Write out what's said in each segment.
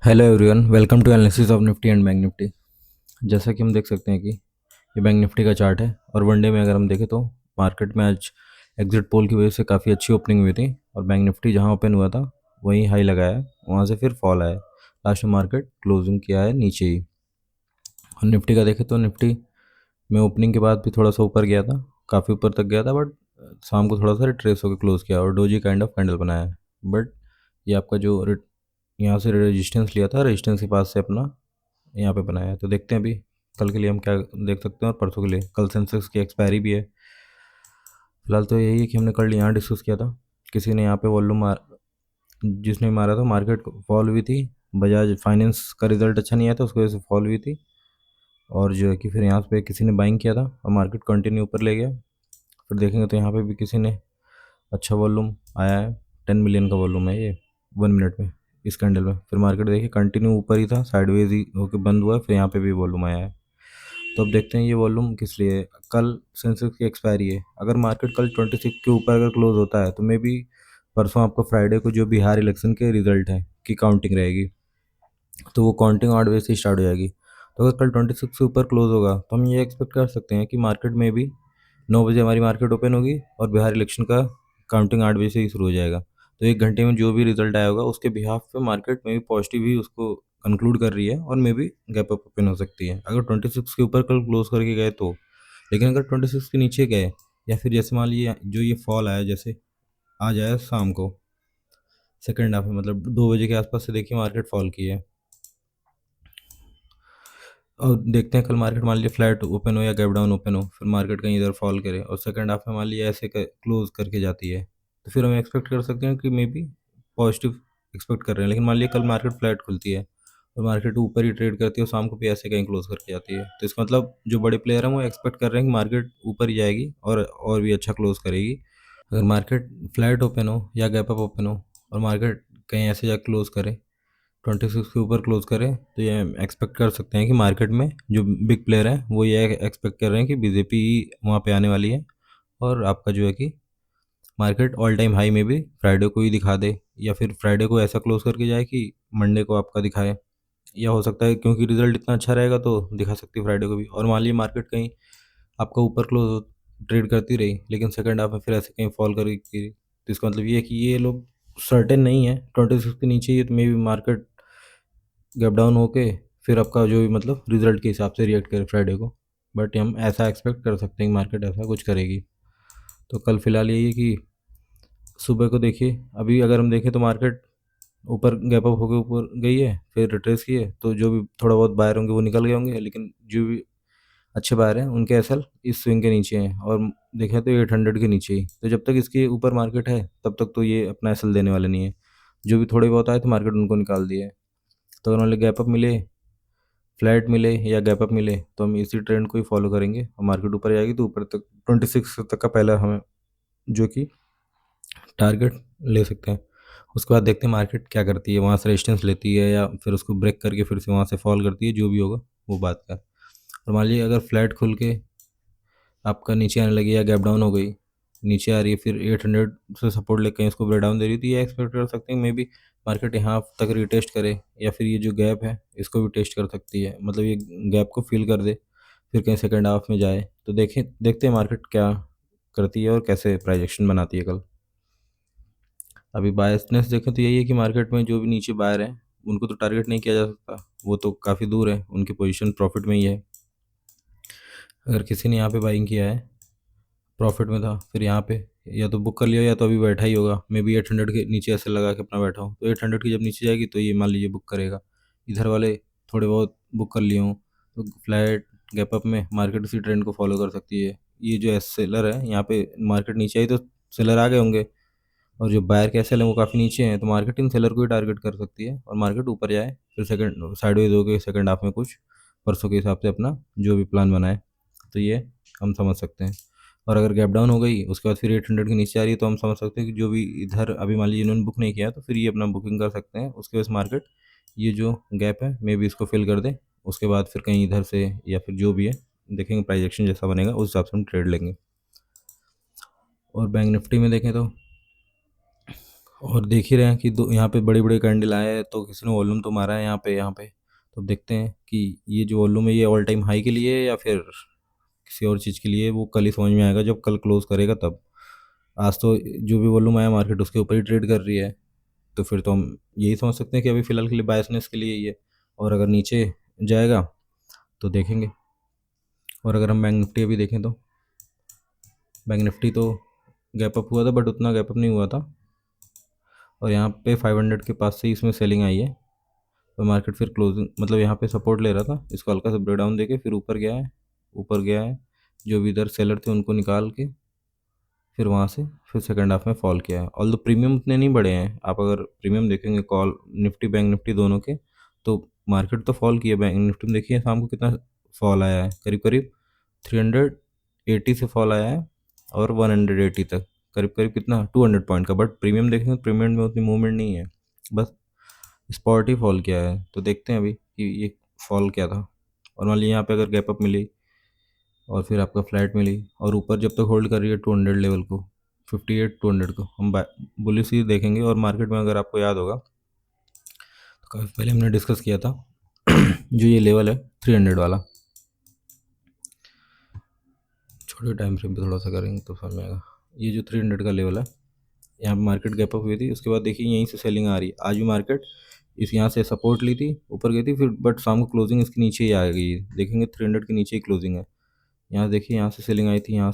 Hello everyone, welcome to analysis of Nifty and bank Nifty. जैसा कि हम देख सकते हैं कि ये बैंक निफ्टी का चार्ट है और वनडे में अगर हम देखें तो मार्केट में आज एग्जिट पोल की वजह से काफ़ी अच्छी ओपनिंग हुई थी और बैंक निफ्टी जहां ओपन हुआ था वहीं हाई लगाया, वहां से फिर फॉल आया। लास्ट में मार्केट क्लोजिंग किया है नीचे ही। और निफ्टी का देखें तो निफ्टी में ओपनिंग के बाद भी थोड़ा सा ऊपर गया था, काफ़ी ऊपर तक गया था, बट शाम को थोड़ा सा रिट्रेस होकर क्लोज किया और डोजी काइंड ऑफ कैंडल बनाया है। बट ये आपका जो यहाँ से रेजिस्टेंस लिया था, रेजिस्टेंस के पास से अपना यहाँ पे बनाया है। तो देखते हैं अभी कल के लिए हम क्या देख सकते हैं और परसों के लिए। कल सेंसेक्स की एक्सपायरी भी है। फिलहाल तो यही है कि हमने कल यहाँ डिस्कस किया था, किसी ने यहाँ पे वॉल्यूम मार, जिसने मारा था मार्केट फॉल हुई थी। बजाज फाइनेंस का रिजल्ट अच्छा नहीं आया था, उसकी वजह से फॉल हुई थी। और जो है कि फिर यहाँ पे किसी ने बाइंग किया था और मार्केट कंटिन्यू ऊपर ले गया। फिर देखेंगे तो यहाँ पे भी किसी ने अच्छा वॉल्यूम आया है, 10 मिलियन का वॉल्यूम है ये 1 मिनट में इस कैंडल में। फिर मार्केट देखिए कंटिन्यू ऊपर ही था, साइडवेज ही होकर बंद हुआ है, फिर यहाँ पे भी वॉल्यूम आया है। तो अब देखते हैं ये वॉल्यूम किस लिए है। कल सेंसेक्स की एक्सपायरी है, अगर मार्केट कल 26 के ऊपर अगर क्लोज होता है तो मे बी परसों आपको फ्राइडे को जो बिहार इलेक्शन के रिजल्ट हैं की काउंटिंग रहेगी, तो वो काउंटिंग 8 बजे से स्टार्ट हो जाएगी। तो अगर कल 26 से ऊपर क्लोज होगा तो हम ये एक्सपेक्ट कर सकते हैं कि मार्केट में भी 9 बजे हमारी मार्केट ओपन होगी और बिहार इलेक्शन का काउंटिंग 8 बजे से ही शुरू हो जाएगा। तो 1 घंटे में जो भी रिजल्ट आया होगा उसके बिहाफ पे मार्केट में भी पॉजिटिव ही उसको कंक्लूड कर रही है और मे भी गैप अप ओपन हो सकती है अगर 26 के ऊपर कल क्लोज करके गए तो। लेकिन अगर 26 के नीचे गए या फिर जैसे मान लीजिए जो ये फॉल आया, जैसे आ जाए शाम को सेकेंड हाफ में, मतलब 2 बजे के आसपास से देखिए मार्केट फॉल की है। और देखते हैं कल मार्केट मान लीजिए फ्लैट ओपन हो या गैप डाउन ओपन हो, फिर मार्केट कहीं इधर फॉल करे और सेकंड हाफ में मान लीजिए ऐसे क्लोज करके जाती है, तो फिर हम एक्सपेक्ट कर सकते हैं कि मे बी पॉजिटिव एक्सपेक्ट कर रहे हैं। लेकिन मान लीजिए कल मार्केट फ्लैट खुलती है और मार्केट ऊपर ही ट्रेड करती है और शाम को भी ऐसे कहीं क्लोज करके जाती है, तो इसका मतलब जो बड़े प्लेयर हैं वो एक्सपेक्ट कर रहे हैं कि मार्केट ऊपर ही जाएगी और भी अच्छा क्लोज करेगी। अगर मार्केट फ्लैट ओपन हो या गैप अप ओपन हो और मार्केट कहीं ऐसे जा क्लोज करे, 26 के ऊपर क्लोज करें, तो ये एक्सपेक्ट कर सकते हैं कि मार्केट में जो बिग प्लेयर हैं वो ये एक्सपेक्ट कर रहे हैं कि बीजेपी वहाँ पे आने वाली है और आपका जो है कि मार्केट ऑल टाइम हाई में भी फ्राइडे को ही दिखा दे, या फिर फ्राइडे को ऐसा क्लोज करके जाए कि मंडे को आपका दिखाए। या हो सकता है क्योंकि रिजल्ट इतना अच्छा रहेगा तो दिखा सकती है फ्राइडे को भी। और मान लीजिए मार्केट कहीं आपका ऊपर क्लोज ट्रेड करती रही लेकिन सेकंड हाफ में फिर ऐसे कहीं फॉल करेगी, तो इसका मतलब ये है कि ये लोग सर्टेन नहीं है 26 के नीचे ही, तो may be market gap down होके फिर आपका जो भी मतलब रिजल्ट के हिसाब से रिएक्ट करे फ्राइडे को। बट हम ऐसा एक्सपेक्ट कर सकते हैं कि मार्केट ऐसा कुछ करेगी। तो कल फिलहाल यही है कि सुबह को देखिए, अभी अगर हम देखें तो मार्केट ऊपर गैप अप होकर ऊपर गई है, फिर रिट्रेस की है, तो जो भी थोड़ा बहुत बायर होंगे वो निकल गए होंगे, लेकिन जो भी अच्छे बायर हैं उनके एसएल इस स्विंग के नीचे हैं और देखें तो 800 के नीचे ही। तो जब तक इसके ऊपर मार्केट है तब तक तो ये अपना एसएल देने वाले नहीं है। जो भी थोड़े बहुत आए तो मार्केट उनको निकाल दिए। तो अगर मान ली गैप अप मिले, फ्लैट मिले या गैप अप मिले, तो हम इसी ट्रेंड को ही फॉलो करेंगे और मार्केट ऊपर जाएगी तो ऊपर तक 26 तक का पहला हमें जो कि टारगेट ले सकते हैं। उसके बाद देखते हैं मार्केट क्या करती है, वहाँ से रेजिस्टेंस लेती है या फिर उसको ब्रेक करके फिर से वहाँ से फॉल करती है, जो भी होगा वो बात का। और मान लीजिए अगर फ्लैट खुल के आपका नीचे आने लगी या गैप डाउन हो गई, नीचे आ रही है, फिर 800 से सपोर्ट लेकर इसको ब्रेक डाउन दे रही है, तो ये एक्सपेक्ट कर सकते हैं मे बी मार्केट यहाँ तक रिटेस्ट करे या फिर ये जो गैप है इसको भी टेस्ट कर सकती है, मतलब ये गैप को फिल कर दे फिर कहीं सेकंड हाफ में जाए। तो देखें, देखते हैं मार्केट क्या करती है और कैसे प्राइजेक्शन बनाती है कल। अभी बायसनेस देखें तो यही है कि मार्केट में जो भी नीचे बायर हैं उनको तो टारगेट नहीं किया जा सकता, वो तो काफ़ी दूर है, उनकी पोजीशन प्रॉफिट में ही है। अगर किसी ने यहाँ पे बाइंग किया है, प्रॉफिट में था, फिर यहाँ पे या तो बुक कर लिया या तो अभी बैठा ही होगा, मे बी 800 के नीचे ऐसे लगा के अपना बैठा हो, तो 800 की जब नीचे जाएगी तो ये मान लीजिए बुक करेगा। इधर वाले थोड़े बहुत बुक कर लिए हों तो फ्लैट गैप अप में मार्केट उसी ट्रेंड को फॉलो कर सकती है। ये जो सेलर है यहाँ पे मार्केट नीचे आई तो सेलर आ गए होंगे, और जो बायर के एसएल हैं वो काफ़ी नीचे हैं, तो मार्केट इन सेलर को ही टारगेट कर सकती है और मार्केट ऊपर जाए फिर सेकंड साइडवेज हो गए सेकंड हाफ में कुछ परसों के हिसाब से अपना जो भी प्लान बनाए, तो ये हम समझ सकते हैं। और अगर गैप डाउन हो गई उसके बाद फिर 800 के नीचे आ रही है, तो हम समझ सकते हैं कि जो भी इधर अभी मान लीजिए इन्होंने बुक नहीं किया तो फिर ये अपना बुकिंग कर सकते हैं। उसके बाद मार्केट ये जो गैप है मे बी इसको फिल कर दे, उसके बाद फिर कहीं इधर से या फिर जो भी है देखेंगे प्राइस एक्शन जैसा बनेगा उस हिसाब से हम ट्रेड लेंगे। और बैंक निफ्टी में देखें तो और देख ही रहे हैं कि दो यहाँ पे बड़े बड़े कैंडल आए हैं, तो किसी ने वॉल्यूम तो मारा है यहाँ पे। तो अब देखते हैं कि ये जो वॉल्यूम है ये ऑल टाइम हाई के लिए है या फिर किसी और चीज़ के लिए, वो कल ही समझ में आएगा जब कल क्लोज करेगा तब। आज तो जो भी वॉल्यूम आया मार्केट उसके ऊपर ही ट्रेड कर रही है, तो फिर तो हम यही समझ सकते हैं कि अभी फ़िलहाल के लिए बायसनेस के लिए ही है। और अगर नीचे जाएगा तो देखेंगे। और अगर हम बैंक निफ्टी अभी देखें तो बैंक निफ्टी तो गैप अप हुआ था बट उतना गैप अप नहीं हुआ था, और यहाँ पे 500 के पास से ही इसमें सेलिंग आई है। तो मार्केट फिर क्लोजिंग मतलब यहाँ पे सपोर्ट ले रहा था, इसको हल्का सा ब्रेक डाउन देके फिर ऊपर गया है। जो भी इधर सेलर थे उनको निकाल के फिर वहाँ से फिर सेकंड हाफ में फॉल किया है। ऑल दो प्रीमियम उतने नहीं बढ़े हैं, आप अगर प्रीमियम देखेंगे कॉल निफ्टी बैंक निफ्टी दोनों के, तो मार्केट तो फॉल किया। बैंक निफ्टी में देखिए शाम को कितना फॉल आया है, करीब करीब 380 से फॉल आया है, और 180 तक करीब करीब कितना 200 पॉइंट का। बट प्रीमियम देखेंगे तो प्रीमियम में उतनी मूवमेंट नहीं है, बस स्पॉट ही फॉल किया है। तो देखते हैं अभी कि ये फॉल क्या था। और मान लीजिए यहाँ पे अगर गैप अप मिली और फिर आपका फ्लैट मिली और ऊपर जब तक होल्ड कर रही है 200 लेवल को, 58 200 को हम बुलिश ही देखेंगे। और मार्केट में अगर आपको याद होगा तो काफ़ी पहले हमने डिस्कस किया था जो ये लेवल है 300 वाला, छोटे टाइम फ्रेम पे थोड़ा सा करेंगे तो समझ में आएगा। ये जो 300 का लेवल है, यहाँ पे मार्केट गैप अप हुई थी, उसके बाद देखिए यहीं से सेलिंग आ रही है। आज भी मार्केट इस यहाँ से सपोर्ट ली थी, ऊपर गई थी, फिर बट शाम को क्लोजिंग इसके नीचे ही आ गई है। देखेंगे 300 के नीचे ही क्लोजिंग है। यहाँ देखिए यहाँ से सेलिंग आई थी, यहाँ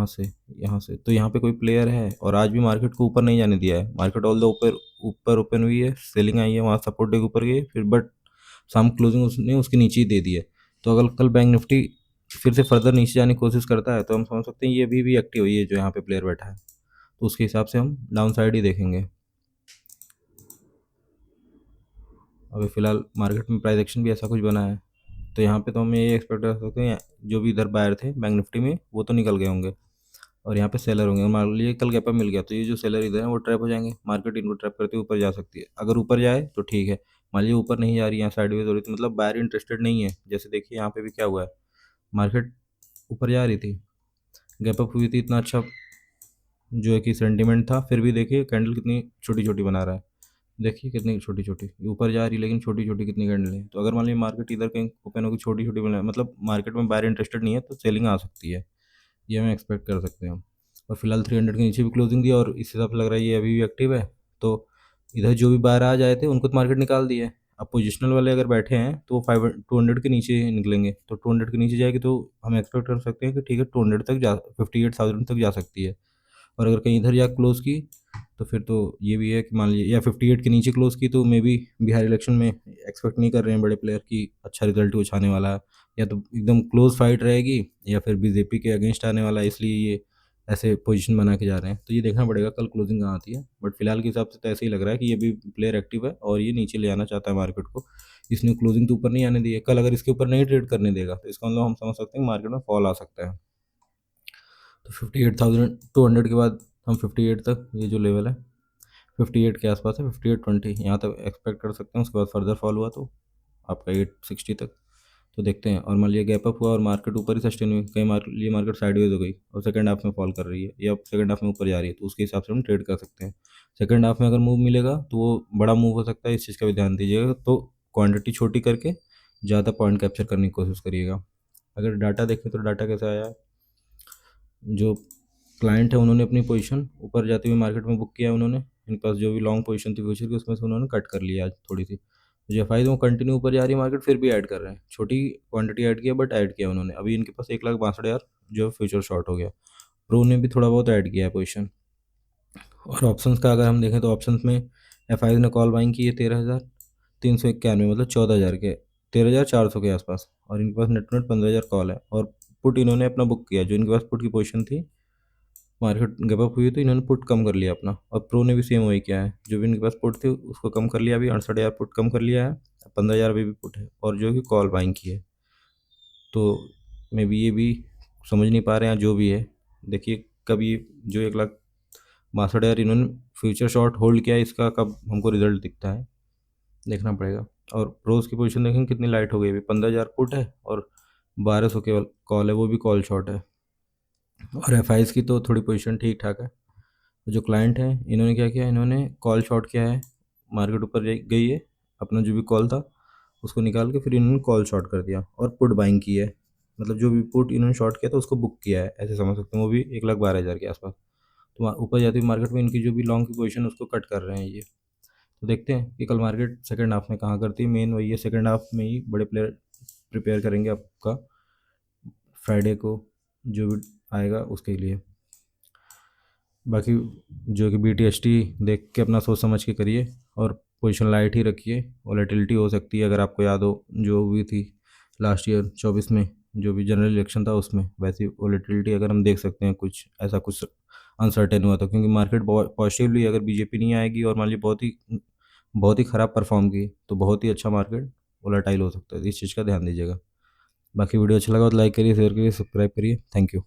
से तो यहाँ पे कोई प्लेयर है, और आज भी मार्केट को ऊपर नहीं जाने दिया है। मार्केट ऑल द ऊपर ऊपर ओपन हुई है, सेलिंग आई है, वहाँ सपोर्ट डे के ऊपर गई है, फिर बट शाम क्लोजिंग उसने उसके नीचे ही दे दी है। तो अगर कल बैंक निफ्टी फिर से फर्दर नीचे जाने की कोशिश करता है तो हम समझ सकते हैं ये अभी भी एक्टिव हुई है जो यहाँ पे प्लेयर बैठा है, तो उसके हिसाब से हम डाउन साइड ही देखेंगे। अभी फ़िलहाल मार्केट में प्राइस एक्शन भी ऐसा कुछ बना है, तो यहाँ पे तो हम ये एक्सपेक्ट कर सकते हैं जो भी इधर बायर थे बैंक निफ्टी में वो तो निकल गए होंगे, और यहाँ पे सेलर होंगे। मान लीजिए कल गैप अप मिल गया तो ये जो सेलर इधर हैं वो ट्रैप हो जाएंगे, मार्केट इनको ट्रैप करते हुए ऊपर जा सकती है। अगर ऊपर जाए तो ठीक है, मान लीजिए ऊपर नहीं जा रही है, यहाँ साइडवेज हो रही थी, मतलब बायर इंटरेस्टेड नहीं है। जैसे देखिए यहाँ पे भी क्या हुआ है, मार्केट ऊपर जा रही थी, गैप अप हुई थी, इतना अच्छा जो है कि सेंटीमेंट था, फिर भी देखिए कैंडल कितनी छोटी छोटी बना रहा है। देखिए कितनी छोटी छोटी ऊपर जा रही है, लेकिन छोटी छोटी कितनी कैंडल है। तो अगर मान लीजिए मार्केट इधर कहीं ओपन होकर छोटी छोटी बना, मतलब मार्केट में बायर इंटरेस्टेड नहीं है तो सेलिंग आ सकती है, ये हमें एक्सपेक्ट कर सकते हैं हम। और फिलहाल 300 के नीचे भी क्लोजिंग दी, और इस हिसाब से लग रहा है ये अभी भी एक्टिव है। तो इधर जो भी बाहर आ जाए थे उनको तो मार्केट निकाल दिए। अब पोजिशनल वाले अगर बैठे हैं तो वो 200 के नीचे ही निकलेंगे, तो 200 के नीचे जाएगी तो हम एक्सपेक्ट कर सकते हैं कि ठीक है 200 तक जा 58,000 तक जा सकती है। और अगर कहीं इधर जा क्लोज़ की तो फिर तो ये भी है कि मान लीजिए या 58 के नीचे क्लोज़ की तो मे बी बिहार इलेक्शन में एक्सपेक्ट नहीं कर रहे हैं बड़े प्लेयर की अच्छा रिजल्ट कुछ आने वाला है, या तो एकदम क्लोज फाइट रहेगी या फिर बीजेपी के अगेंस्ट आने वाला है, इसलिए ये ऐसे पोजीशन बना के जा रहे हैं। तो ये देखना पड़ेगा कल क्लोजिंग कहाँ आती है, बट फिलहाल के हिसाब से तो ऐसे ही लग रहा है कि ये भी प्लेयर एक्टिव है और ये नीचे ले आना चाहता है मार्केट को। इसने क्लोजिंग तो ऊपर नहीं आने दी है, कल अगर इसके ऊपर नहीं ट्रेड करने देगा तो इसका मतलब हम समझ सकते हैं मार्केट में फॉल आ सकता है। तो 58,200 के बाद हम 58 तक, ये जो लेवल है 58 के आसपास है, 5820 यहाँ तक एक्सपेक्ट कर सकते हैं। उसके बाद फर्दर फॉल हुआ तो आपका 860 तक। तो देखते हैं। और मान लीजिए गैप अप हुआ और मार्केट ऊपर ही सस्टेन हुई, कहीं लिए मार्केट साइडवेज हो गई और सेकंड हाफ में फॉल कर रही है या सेकंड हाफ में ऊपर जा रही है, तो उसके हिसाब से हम ट्रेड कर सकते हैं। सेकंड हाफ में अगर मूव मिलेगा तो वो बड़ा मूव हो सकता है, इस चीज़ का भी ध्यान दीजिएगा। तो क्वांटिटी छोटी करके ज़्यादा पॉइंट कैप्चर करने की कोशिश करिएगा। अगर डाटा देखें तो डाटा कैसा आया है, जो क्लाइंट है उन्होंने अपनी पोजीशन ऊपर जाते हुए मार्केट में बुक किया है उन्होंने, इनके पास जो भी लॉन्ग पोजीशन थी फ्यूचर की उसमें से उन्होंने कट कर लिया आज थोड़ी सी। जो एफ आई वो कंटिन्यू ऊपर जा रही है मार्केट, फिर भी ऐड कर रहे हैं, छोटी क्वांटिटी ऐड किया बट ऐड किया उन्होंने। अभी इनके पास 1,62,000 जो फ्यूचर शॉर्ट हो गया। प्रो ने भी थोड़ा बहुत ऐड किया है पोजीशन। और ऑप्शंस का अगर हम देखें तो ऑप्शंस में एफ आई ने कॉल बाइंग की है 13,391, मतलब 14,000 के 13,400 के आसपास, और इनके पास नेट नेट 15,000 कॉल है। और पुट इन्होंने अपना बुक किया, जो इनके पास पुट की पोजीशन थी मार्केट गैप अप हुई तो इन्होंने पुट कम कर लिया अपना। और प्रो ने भी सेम वही किया है, जो भी इनके पास पुट थी उसको कम कर लिया, अभी 68,000 पुट कम कर लिया है, 15,000 अभी भी पुट है, और जो कि कॉल बाइंग की है। तो मे बी ये भी समझ नहीं पा रहे हैं जो भी है। देखिए कभी जो 1,62,000 इन्होंने फ्यूचर शॉर्ट होल्ड किया है, इसका कब हमको रिजल्ट दिखता है देखना पड़ेगा। और प्रोज की पोजीशन देखें कितनी लाइट हो गई, अभी 15,000 पुट है और 1,200 केवल कॉल है, वो भी कॉल शॉर्ट है। और एफ की तो थोड़ी पोजीशन ठीक ठाक है, तो जो क्लाइंट हैं इन्होंने क्या किया, इन्होंने कॉल शॉर्ट किया है, मार्केट ऊपर गई है, अपना जो भी कॉल था उसको निकाल के फिर इन्होंने कॉल शॉर्ट कर दिया और पुट बाइंग की है। मतलब जो भी पुट इन्होंने शॉर्ट किया था उसको बुक किया है, ऐसे समझ सकते हैं, वो भी 1,12,000 के आसपास। तो वहाँ ऊपर जाती हुई मार्केट में इनकी जो भी लॉन्ग की पोजीशन है उसको कट कर रहे हैं ये। तो देखते हैं कि कल मार्केट सेकंड हाफ में कहाँ करती है। मेन वही है, सेकंड हाफ में ही बड़े प्लेयर प्रिपेयर करेंगे आपका फ्राइडे को जो भी आएगा उसके लिए। बाकी जो कि BTST देख के अपना सोच समझ के करिए और पोजीशन लाइट ही रखिए। वॉलेटिलिटी हो सकती है, अगर आपको याद हो जो हुई थी लास्ट ईयर 24 में जो भी जनरल इलेक्शन था उसमें, वैसी वॉलेटिलिटी अगर हम देख सकते हैं, कुछ ऐसा कुछ अनसर्टेन हुआ था, क्योंकि मार्केट पॉजिटिवली अगर बीजेपी नहीं आएगी और मान लीजिए बहुत ही ख़राब परफॉर्म की तो बहुत ही अच्छा मार्केट वोलेटाइल हो सकता है। इस चीज़ का ध्यान दीजिएगा। बाकी वीडियो अच्छा लगा तो लाइक करिए, शेयर करिए, सब्सक्राइब करिए। Thank you.